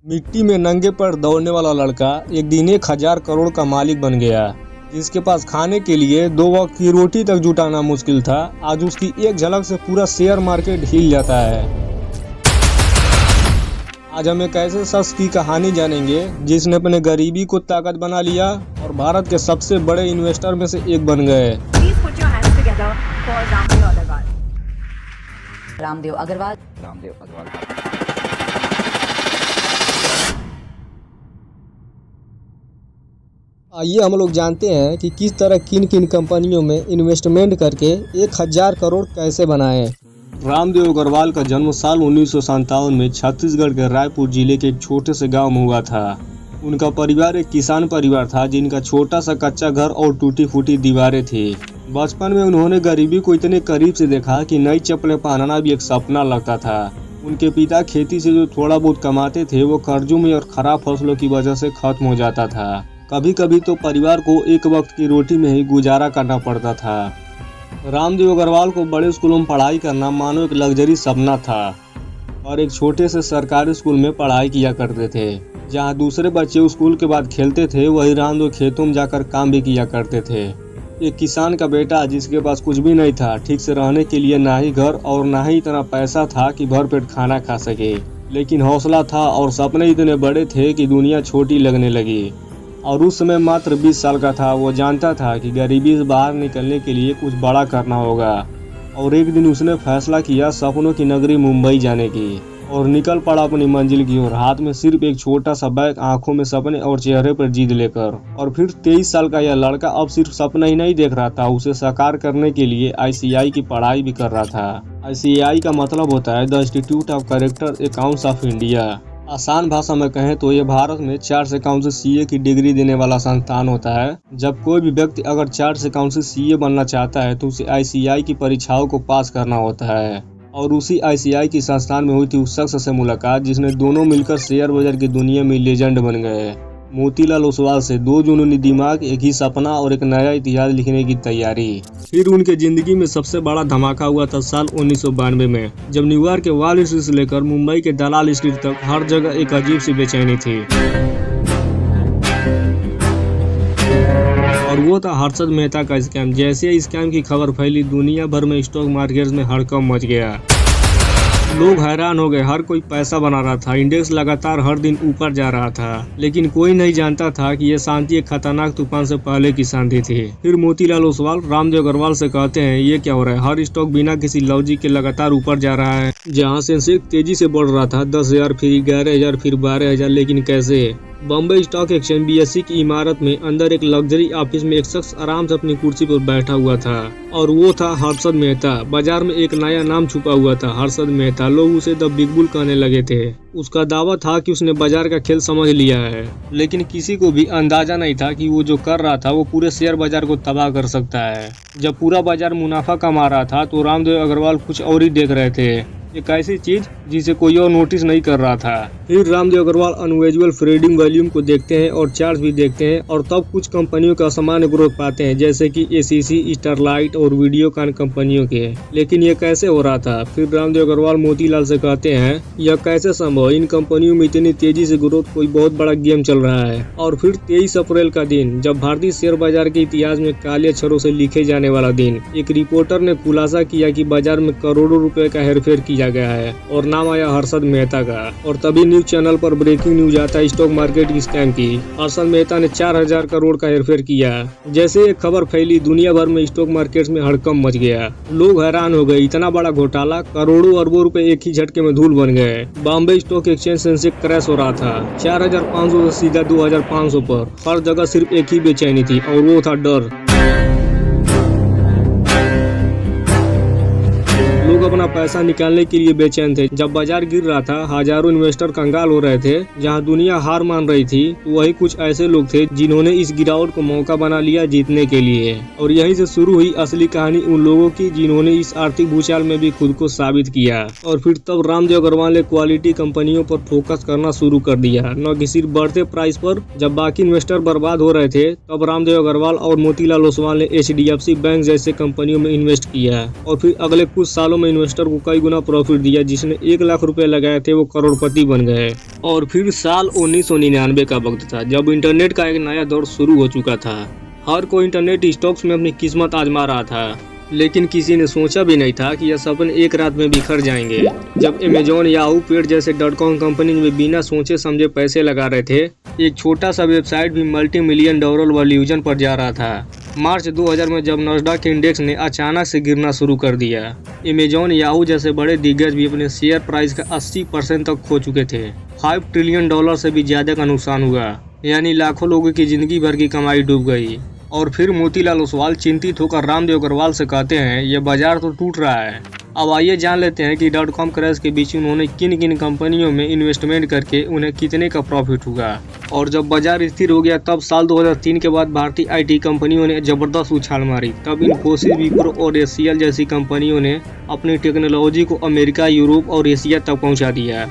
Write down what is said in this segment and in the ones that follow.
मिट्टी में नंगे पैर दौड़ने वाला लड़का एक दिन 1,000 करोड़ का मालिक बन गया। जिसके पास खाने के लिए 2 वक्त की रोटी तक जुटाना मुश्किल था, आज उसकी एक झलक से पूरा शेयर मार्केट हिल जाता है। आज हम एक ऐसे शख्स की कहानी जानेंगे जिसने अपने गरीबी को ताकत बना लिया और भारत के सबसे बड़े इन्वेस्टर में से एक बन गए। रामदेव अग्रवाल। आइए हम लोग जानते हैं कि किस तरह किन किन कंपनियों में इन्वेस्टमेंट करके 1,000 करोड़ कैसे बनाए। रामदेव अग्रवाल का जन्म साल 1957 में छत्तीसगढ़ के रायपुर जिले के एक छोटे से गांव में हुआ था। उनका परिवार एक किसान परिवार था जिनका छोटा सा कच्चा घर और टूटी फूटी दीवारें थी। बचपन में उन्होंने गरीबी को इतने करीब से देखा कि नई चप्पलें पहनना भी एक सपना लगता था। उनके पिता खेती से जो थोड़ा बहुत कमाते थे वो कर्जों में और खराब फसलों की वजह से खत्म हो जाता था। कभी कभी तो परिवार को एक वक्त की रोटी में ही गुजारा करना पड़ता था। रामदेव अग्रवाल को बड़े स्कूलों में पढ़ाई करना मानो एक लग्जरी सपना था और एक छोटे से सरकारी स्कूल में पढ़ाई किया करते थे। जहां दूसरे बच्चे स्कूल के बाद खेलते थे, वही रामदेव खेतों में जाकर काम भी किया करते थे। एक किसान का बेटा जिसके पास कुछ भी नहीं था, ठीक से रहने के लिए ना ही घर और ना ही इतना पैसा था कि भरपेट खाना खा सके, लेकिन हौसला था और सपने इतने बड़े थे कि दुनिया छोटी लगने लगी। और उस समय मात्र 20 साल का था। वो जानता था कि गरीबी से बाहर निकलने के लिए कुछ बड़ा करना होगा और एक दिन उसने फैसला किया सपनों की नगरी मुंबई जाने की और निकल पड़ा अपनी मंजिल की ओर, हाथ में सिर्फ एक छोटा सा बैग, आंखों में सपने और चेहरे पर जिद लेकर। और फिर 23 साल का यह लड़का अब सिर्फ सपना ही नहीं देख रहा था, उसे साकार करने के लिए ICAI की पढ़ाई भी कर रहा था। ICAI का मतलब होता है the institute of character accounts of India. आसान भाषा में कहें तो ये भारत में चार्टर्ड अकाउंटेंट CA की डिग्री देने वाला संस्थान होता है। जब कोई भी व्यक्ति अगर चार्टर्ड अकाउंटेंट CA बनना चाहता है तो उसे ICAI की परीक्षाओं को पास करना होता है। और उसी ICAI की संस्थान में हुई थी उस शख्स से मुलाकात जिसने दोनों मिलकर शेयर बाजार की दुनिया में लेजेंड बन गए। मोतीलाल ओसवाल से दो जुनूनी दिमाग, एक ही सपना और एक नया इतिहास लिखने की तैयारी। फिर उनके जिंदगी में सबसे बड़ा धमाका हुआ था साल 1992 में, जब न्यूयॉर्क के वॉल स्ट्रीट से लेकर मुंबई के दलाल स्ट्रीट तक हर जगह एक अजीब सी बेचैनी थी। और वो था हर्षद मेहता का स्कैम। जैसे ही स्कैम की खबर फैली, दुनिया भर में स्टॉक मार्केट में हड़कंप मच गया। लोग हैरान हो गए, हर कोई पैसा बना रहा था, इंडेक्स लगातार हर दिन ऊपर जा रहा था, लेकिन कोई नहीं जानता था कि यह शांति एक खतरनाक तूफान से पहले की शांति थी। फिर मोतीलाल ओसवाल रामदेव अग्रवाल से कहते हैं, ये क्या हो रहा है? हर स्टॉक बिना किसी लॉजिक के लगातार ऊपर जा रहा है। जहां सेंसेक्स तेजी से बढ़ रहा था, 10,000, फिर 11,000, फिर 12,000, लेकिन कैसे? बॉम्बे स्टॉक एक्सचेंज BSE की इमारत में अंदर एक लग्जरी ऑफिस में एक शख्स आराम से अपनी कुर्सी पर बैठा हुआ था और वो था हर्षद मेहता। बाजार में एक नया नाम छुपा हुआ था, हर्षद मेहता। लोग उसे द बिग बुल कहने लगे थे। उसका दावा था कि उसने बाजार का खेल समझ लिया है, लेकिन किसी को भी अंदाजा नहीं था कि वो जो कर रहा था वो पूरे शेयर बाजार को तबाह कर सकता है। जब पूरा बाजार मुनाफा कमा रहा था तो रामदेव अग्रवाल कुछ और ही देख रहे थे, एक ऐसी चीज जिसे कोई और नोटिस नहीं कर रहा था। फिर Ramdev Agarwal unusual trading volume को देखते हैं और चार्ट भी देखते हैं और तब कुछ कंपनियों का असामान्य ग्रोथ पाते हैं, जैसे कि ACC, स्टरलाइट और वीडियोकॉन कंपनियों के। लेकिन ये कैसे हो रहा था? फिर रामदेव अग्रवाल मोतीलाल से कहते हैं, यह कैसे संभव? इन कंपनियों में इतनी तेजी से ग्रोथ, कोई बहुत बड़ा गेम चल रहा है। और फिर 23 अप्रैल का दिन, जब भारतीय शेयर बाजार के इतिहास में काले अक्षरों से लिखे जाने वाला दिन, एक रिपोर्टर ने खुलासा किया कि बाजार में करोड़ों रुपए का हेरफेर किया गया है और नाम आया हर्षद मेहता का। और तभी न्यूज चैनल पर ब्रेकिंग न्यूज आता है स्टॉक मार्केट की स्कैम की। हर्षद मेहता ने 4,000 करोड़ का हेरफेर किया। जैसे एक खबर फैली, दुनिया भर में स्टॉक मार्केट में हड़कंप मच गया। लोग हैरान हो गए, इतना बड़ा घोटाला, करोड़ों अरबों रुपए एक ही झटके में धूल बन गए। Bombay stock exchange Sensex crash हो रहा था 4,500 से सीधा 2,500 पर। हर जगह सिर्फ एक ही बेचैनी थी और वो था डर। लोग अपना पैसा निकालने के लिए बेचैन थे। जब बाजार गिर रहा था, हजारों इन्वेस्टर कंगाल हो रहे थे। जहां दुनिया हार मान रही थी, वही कुछ ऐसे लोग थे जिन्होंने इस गिरावट को मौका बना लिया जीतने के लिए। और यहीं से शुरू हुई असली कहानी उन लोगों की जिन्होंने इस आर्थिक भूचाल में भी खुद को साबित किया। और फिर तब रामदेव अग्रवाल ने क्वालिटी कंपनियों पर फोकस करना शुरू कर दिया, न कि सिर्फ बढ़ते प्राइस पर। जब बाकी इन्वेस्टर बर्बाद हो रहे थे, तब रामदेव अग्रवाल और मोतीलाल ओसवाल ने HDFC बैंक जैसे कंपनियों में इन्वेस्ट किया और फिर अगले कुछ सालों में इन्वेस्टर इन्वेस्टर को कई गुना प्रॉफिट दिया। जिसने 1 लाख रुपए लगाए थे वो करोड़पति बन गए। और फिर साल 1999 का वक्त था जब इंटरनेट का एक नया दौर शुरू हो चुका था। हर कोई इंटरनेट स्टॉक्स में अपनी किस्मत आजमा रहा था, लेकिन किसी ने सोचा भी नहीं था कि यह सपने एक रात में बिखर जाएंगे। जब अमेजॉन, याहू, पेड जैसे .com कंपनी में बिना सोचे समझे पैसे लगा रहे थे, एक छोटा सा वेबसाइट भी मल्टी मिलियन डॉलर वैल्यूएशन पर जा रहा था। मार्च 2000 में जब नस्डैक इंडेक्स ने अचानक से गिरना शुरू कर दिया, अमेजॉन, याहू जैसे बड़े दिग्गज भी अपने शेयर प्राइस का 80% तक खो चुके थे। $5 ट्रिलियन से भी ज्यादा का नुकसान हुआ, यानी लाखों लोगों की जिंदगी भर की कमाई डूब गई। और फिर मोतीलाल ओसवाल चिंतित होकर रामदेव अग्रवाल से कहते हैं, यह बाजार तो टूट रहा है। अब आइए जान लेते हैं कि .com क्रैश के बीच उन्होंने किन किन कंपनियों में इन्वेस्टमेंट करके उन्हें कितने का प्रॉफिट हुआ। और जब बाजार स्थिर हो गया तब साल 2003 के बाद भारतीय IT कंपनियों ने जबरदस्त उछाल मारी। तब इन्फोसिस, विप्रो और HCL जैसी कंपनियों ने अपनी टेक्नोलॉजी को अमेरिका, यूरोप और एशिया तक पहुँचा दिया।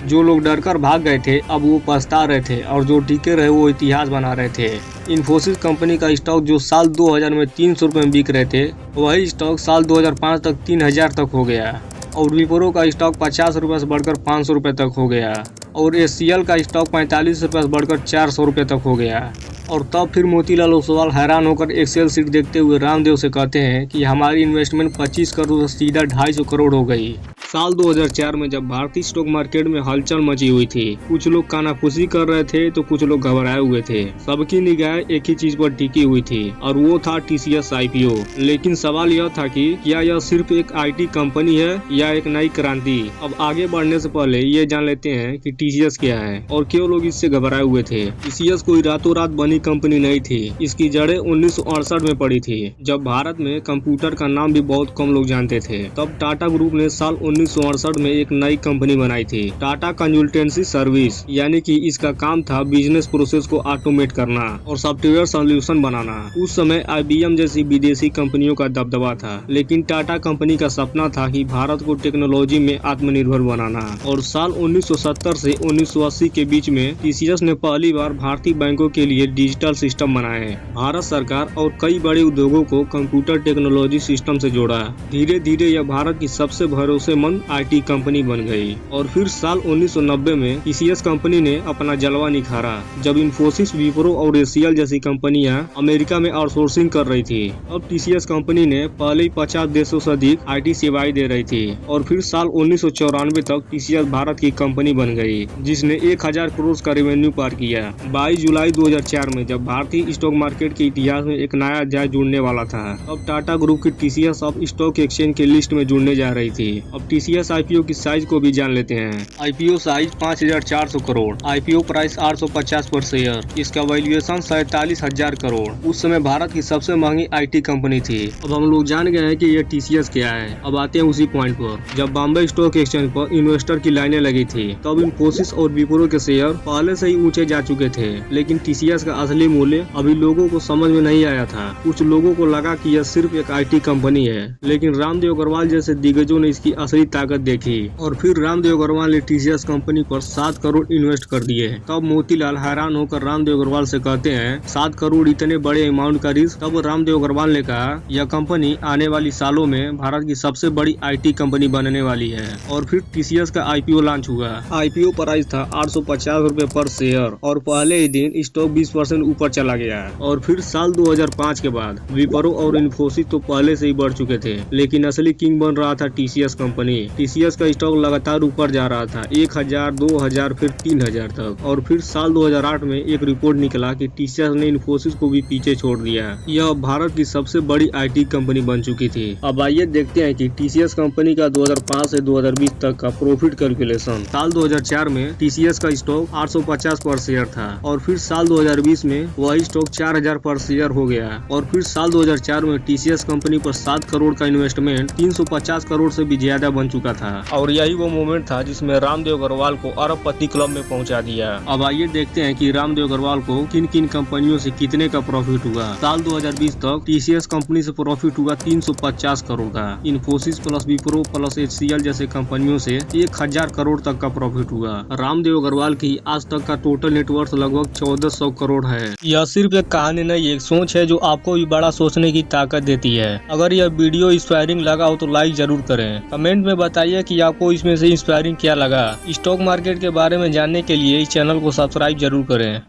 जो लोग डर कर भाग गए थे अब वो पछता रहे थे, और जो टिके रहे वो इतिहास बना रहे थे। इन्फोसिस कंपनी का स्टॉक जो साल 2000 में 300 रुपये में बिक रहे थे, वही स्टॉक साल 2005 तक 3000 तक हो गया। और विप्रो का स्टॉक 50 रुपये से बढ़कर 500 रुपये तक हो गया। और HCL का स्टॉक 45 रुपये से बढ़कर 400 रुपये तक हो गया। और तब फिर मोतीलाल ओसवाल हैरान होकर एक्सेल सीट देखते हुए रामदेव से कहते हैं कि हमारी इन्वेस्टमेंट 25 करोड़ से सीधा 250 करोड़ हो गई। साल 2004 में जब भारतीय स्टॉक मार्केट में हलचल मची हुई थी, कुछ लोग कानाफूसी कर रहे थे तो कुछ लोग घबराए हुए थे। सबकी निगाह एक ही चीज पर टिकी हुई थी और वो था TCS IPO। लेकिन सवाल यह था कि क्या यह सिर्फ एक IT कंपनी है या एक नई क्रांति। अब आगे बढ़ने से पहले ये जान लेते हैं कि TCS क्या है और क्यों लोग इससे घबराए हुए थे। TCS कोई रातों रात बनी कंपनी नहीं थी। इसकी जड़ें 1968 में पड़ी थी, जब भारत में कंप्यूटर का नाम भी बहुत कम लोग जानते थे। तब टाटा ग्रुप ने साल 1968 में एक नई कंपनी बनाई थी, टाटा कंसल्टेंसी सर्विस। यानी कि इसका काम था बिजनेस प्रोसेस को ऑटोमेट करना और सॉफ्टवेयर सॉल्यूशन बनाना। उस समय IBM जैसी विदेशी कंपनियों का दबदबा था, लेकिन टाटा कंपनी का सपना था कि भारत को टेक्नोलॉजी में आत्मनिर्भर बनाना। और साल 1970 से 1980 के बीच में TCS ने पहली बार भारतीय बैंकों के लिए डिजिटल सिस्टम बनाए। भारत सरकार और कई बड़े उद्योगों को कंप्यूटर टेक्नोलॉजी सिस्टम से जोड़ा। धीरे धीरे यह भारत की सबसे भरोसेमंद IT कंपनी बन गई। और फिर साल 1990 में TCS कंपनी ने अपना जलवा निखारा, जब इन्फोसिस, विप्रो और HCL जैसी कंपनियां अमेरिका में आउटसोर्सिंग कर रही थी। अब TCS कंपनी ने पहले ही 50 देशों से अधिक IT सेवाएं दे रही थी। और फिर साल 1994 तक TCS भारत की कंपनी बन गई, जिसने 1000 करोड़ का रेवेन्यू पार किया। 22 जुलाई 2004 में जब भारतीय स्टॉक मार्केट के इतिहास में एक नया अध्याय जुड़ने वाला था, अब टाटा ग्रुप की TCS अब स्टॉक एक्सचेंज के लिस्ट में जुड़ने जा रही थी। अब TCS IPO की साइज को भी जान लेते हैं। IPO size 5400 crore, IPO price 850 पर शेयर, इसका वैल्यूएशन 47,000 करोड़। उस समय भारत की सबसे महंगी IT कंपनी थी। अब हम लोग जान गए हैं कि ये TCS क्या है। अब आते हैं उसी पॉइंट पर। जब बॉम्बे स्टॉक एक्सचेंज पर इन्वेस्टर की लाइनें लगी थी, तब इन्फोसिस और विप्रो के शेयर पहले से ही ऊंचे जा चुके थे, लेकिन TCS का असली मूल्य अभी लोगों को समझ में नहीं आया था। कुछ लोगों को लगा कि यह सिर्फ एक IT कंपनी है, लेकिन रामदेव अग्रवाल जैसे दिग्गजों ने इसकी असली ताकत देखी। और फिर रामदेव अग्रवाल ने TCS कंपनी पर 7 करोड़ इन्वेस्ट कर दिए। तब मोतीलाल हैरान होकर रामदेव अग्रवाल से कहते हैं, 7 करोड़ इतने बड़े अमाउंट का रिस्क। तब रामदेव अग्रवाल ने कहा, यह कंपनी आने वाली सालों में भारत की सबसे बड़ी IT कंपनी बनने वाली है। और फिर TCS का IPO लॉन्च हुआ। IPO प्राइस था 850 रुपए पर शेयर और पहले ही दिन स्टॉक 20% ऊपर चला गया। और फिर साल 2005 के बाद विप्रो और इन्फोसिस तो पहले से ही बढ़ चुके थे, लेकिन असली किंग बन रहा था TCS कंपनी। TCS का स्टॉक लगातार ऊपर जा रहा था, 1000, 2000, फिर 3000 तक। और फिर साल 2008 में एक रिपोर्ट निकला कि TCS ने इन्फोसिस को भी पीछे छोड़ दिया। यह भारत की सबसे बड़ी IT कंपनी बन चुकी थी। अब आइए देखते हैं कि TCS कंपनी का 2005 से 2020 तक का प्रॉफिट कैलकुलेशन। साल 2004 में TCS का स्टॉक 850 पर शेयर था, और फिर साल 2020 में वही स्टॉक 4000 पर शेयर हो गया। और फिर साल 2004 में TCS कंपनी पर 7 करोड़ का इन्वेस्टमेंट 350 करोड़ से भी ज्यादा बन चुका था। और यही वो मोमेंट था जिसमें रामदेव अग्रवाल को अरबपति क्लब में पहुंचा दिया। अब आइए देखते हैं कि रामदेव अग्रवाल को किन किन कंपनियों से कितने का प्रॉफिट हुआ। साल 2020 तक TCS कंपनी से प्रॉफिट हुआ 350 करोड़ का। Infosys plus Wipro plus HCL जैसे कंपनियों से 1000 करोड़ तक का प्रॉफिट हुआ। रामदेव अग्रवाल की आज तक का टोटल नेटवर्थ लगभग 1400 करोड़ है। यह सिर्फ एक कहानी नहीं, एक सोच है जो आपको भी बड़ा सोचने की ताकत देती है। अगर यह वीडियो इंस्पायरिंग लगा हो तो लाइक जरूर करें, कमेंट में हमें बताइए कि आपको इसमें से इंस्पायरिंग क्या लगा। स्टॉक मार्केट के बारे में जानने के लिए इस चैनल को सब्सक्राइब जरूर करें।